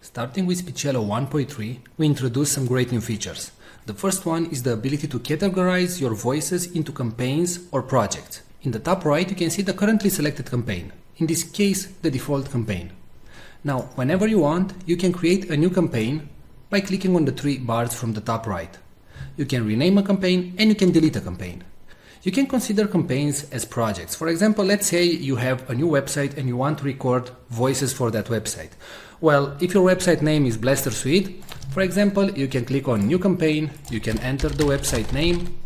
Starting with Speechelo 1.3, we introduced some great new features. The first one is the ability to categorize your voices into campaigns or projects. In the top right, you can see the currently selected campaign. In this case, the default campaign. Now, whenever you want, you can create a new campaign by clicking on the three bars from the top right. You can rename a campaign and you can delete a campaign. You can consider campaigns as projects. For example, let's say you have a new website and you want to record voices for that website. Well, if your website name is Blaster Suite, for example, you can click on New Campaign, you can enter the website name,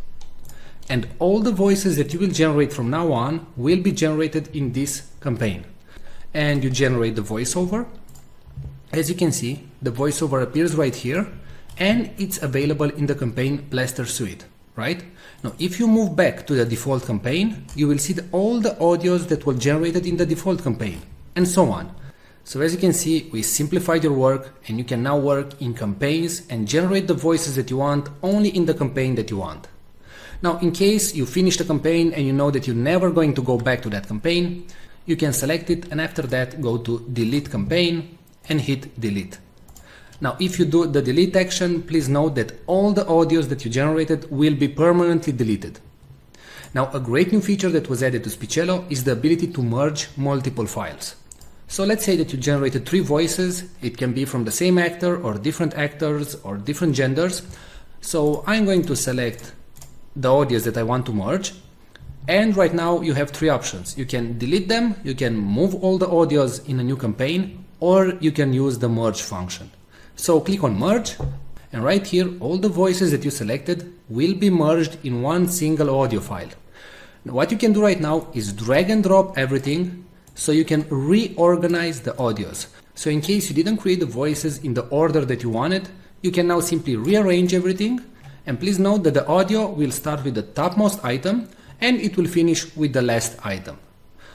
and all the voices that you will generate from now on will be generated in this campaign. And you generate the voiceover. As you can see, the voiceover appears right here, and it's available in the campaign Blaster Suite, right? Now, if you move back to the default campaign, you will see all the audios that were generated in the default campaign, and so on. So as you can see, we simplified your work, and you can now work in campaigns and generate the voices that you want only in the campaign that you want. Now, in case you finish the campaign and you know that you're never going to go back to that campaign, you can select it and after that go to Delete Campaign and hit Delete. Now, if you do the delete action, please note that all the audios that you generated will be permanently deleted. Now, a great new feature that was added to Speechelo is the ability to merge multiple files. So let's say that you generated 3 voices. It can be from the same actor or different actors or different genders. So I'm going to select the audios that I want to merge. And right now you have 3 options. You can delete them, you can move all the audios in a new campaign, or you can use the merge function. So click on merge, and right here all the voices that you selected will be merged in one single audio file. Now, what you can do right now is drag and drop everything so you can reorganize the audios. So in case you didn't create the voices in the order that you wanted, you can now simply rearrange everything. And please note that the audio will start with the topmost item and it will finish with the last item.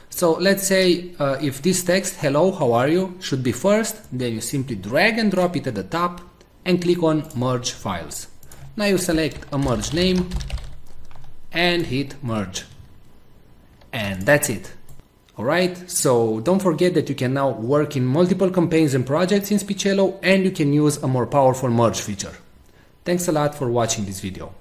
So let's say if this text, hello, how are you, should be first, then you simply drag and drop it at the top and click on merge files. Now you select a merge name and hit merge. And that's it. Alright, so don't forget that you can now work in multiple campaigns and projects in Speechelo, and you can use a more powerful merge feature. Thanks a lot for watching this video.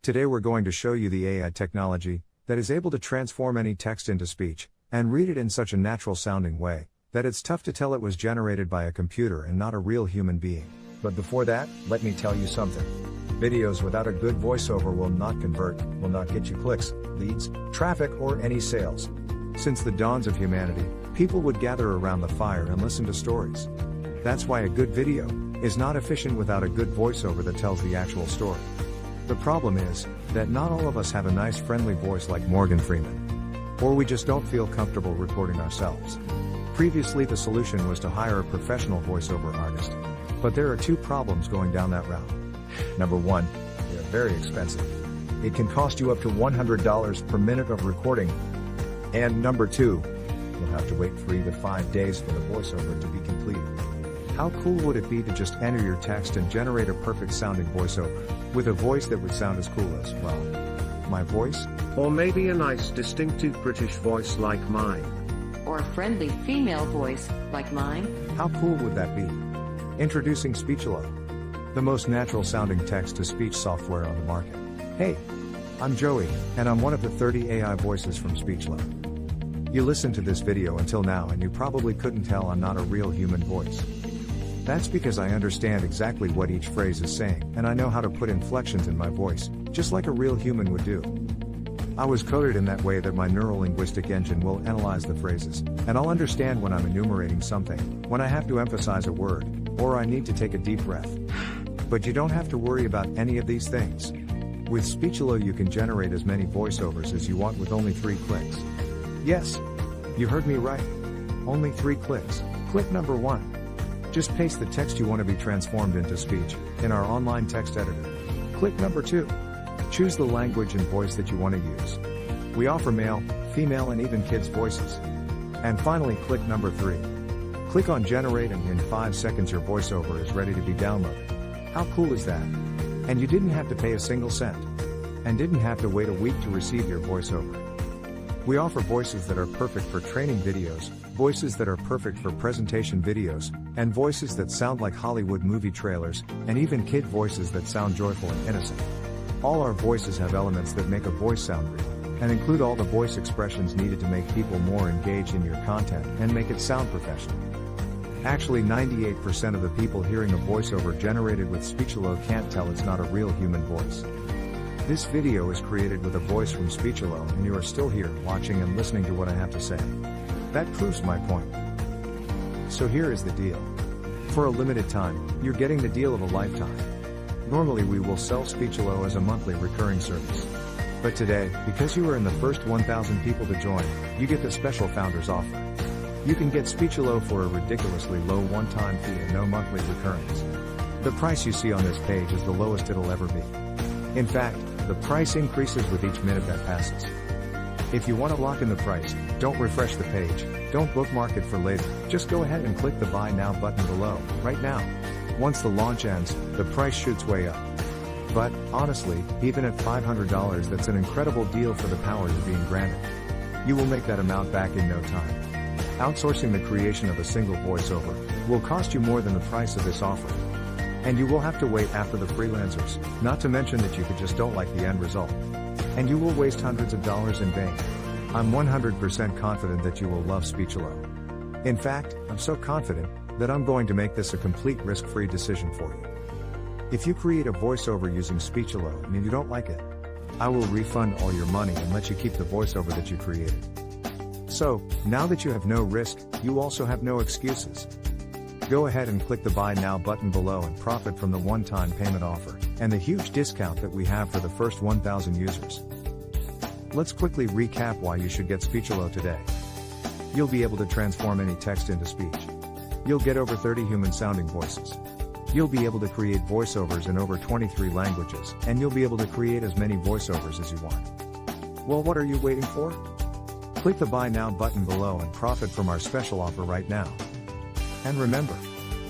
Today we're going to show you the AI technology that is able to transform any text into speech and read it in such a natural sounding way that it's tough to tell it was generated by a computer and not a real human being. But before that, let me tell you something. Videos without a good voiceover will not convert, will not get you clicks, leads, traffic, or any sales. Since the dawns of humanity, people would gather around the fire and listen to stories. That's why a good video is not efficient without a good voiceover that tells the actual story. The problem is that not all of us have a nice friendly voice like Morgan Freeman. Or we just don't feel comfortable recording ourselves. Previously the solution was to hire a professional voiceover artist. But there are 2 problems going down that route. Number 1, they are very expensive. It can cost you up to $100 per minute of recording. And number 2, you'll have to wait 3 to 5 days for the voiceover to be completed. How cool would it be to just enter your text and generate a perfect sounding voiceover, with a voice that would sound as cool as, well, my voice? Or maybe a nice distinctive British voice like mine. Or a friendly female voice like mine? How cool would that be? Introducing Speechelo, the most natural sounding text-to-speech software on the market. Hey, I'm Joey, and I'm one of the 30 AI voices from Speechelo. You listened to this video until now and you probably couldn't tell I'm not a real human voice. That's because I understand exactly what each phrase is saying, and I know how to put inflections in my voice, just like a real human would do. I was coded in that way that my neuro-linguistic engine will analyze the phrases, and I'll understand when I'm enumerating something, when I have to emphasize a word, or I need to take a deep breath. But you don't have to worry about any of these things. With Speechelo you can generate as many voiceovers as you want with only 3 clicks. Yes, you heard me right. Only 3 clicks. Click number 1. Just paste the text you want to be transformed into speech in our online text editor. Click number 2. Choose the language and voice that you want to use. We offer male, female, and even kids' voices. And finally, click number 3. Click on generate and in 5 seconds your voiceover is ready to be downloaded. How cool is that? And you didn't have to pay a single cent. And didn't have to wait a week to receive your voiceover. We offer voices that are perfect for training videos, voices that are perfect for presentation videos, and voices that sound like Hollywood movie trailers, and even kid voices that sound joyful and innocent. All our voices have elements that make a voice sound real, and include all the voice expressions needed to make people more engaged in your content and make it sound professional. Actually, 98% of the people hearing a voiceover generated with Speechelo can't tell it's not a real human voice. This video is created with a voice from Speechelo, and you are still here, watching and listening to what I have to say. That proves my point. So here is the deal. For a limited time, you're getting the deal of a lifetime. Normally we will sell Speechelo as a monthly recurring service. But today, because you are in the first 1,000 people to join, you get the special founders offer. You can get Speechelo for a ridiculously low one-time fee and no monthly recurrings. The price you see on this page is the lowest it'll ever be. In fact, the price increases with each minute that passes. If you want to lock in the price, don't refresh the page, don't bookmark it for later, just go ahead and click the Buy Now button below, right now. Once the launch ends, the price shoots way up. But, honestly, even at $500 that's an incredible deal for the power you're being granted. You will make that amount back in no time. Outsourcing the creation of a single voiceover will cost you more than the price of this offer. And you will have to wait after the freelancers, not to mention that you just don't like the end result. And you will waste hundreds of dollars in vain. I'm 100% confident that you will love Speechelo. In fact, I'm so confident that I'm going to make this a complete risk-free decision for you. If you create a voiceover using Speechelo and you don't like it, I will refund all your money and let you keep the voiceover that you created. So, now that you have no risk, you also have no excuses. Go ahead and click the Buy Now button below and profit from the one-time payment offer, and the huge discount that we have for the first 1,000 users. Let's quickly recap why you should get Speechelo today. You'll be able to transform any text into speech. You'll get over 30 human-sounding voices. You'll be able to create voiceovers in over 23 languages, and you'll be able to create as many voiceovers as you want. Well, what are you waiting for? Click the Buy Now button below and profit from our special offer right now. And remember,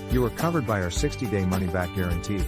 you are covered by our 60-day money-back guarantee.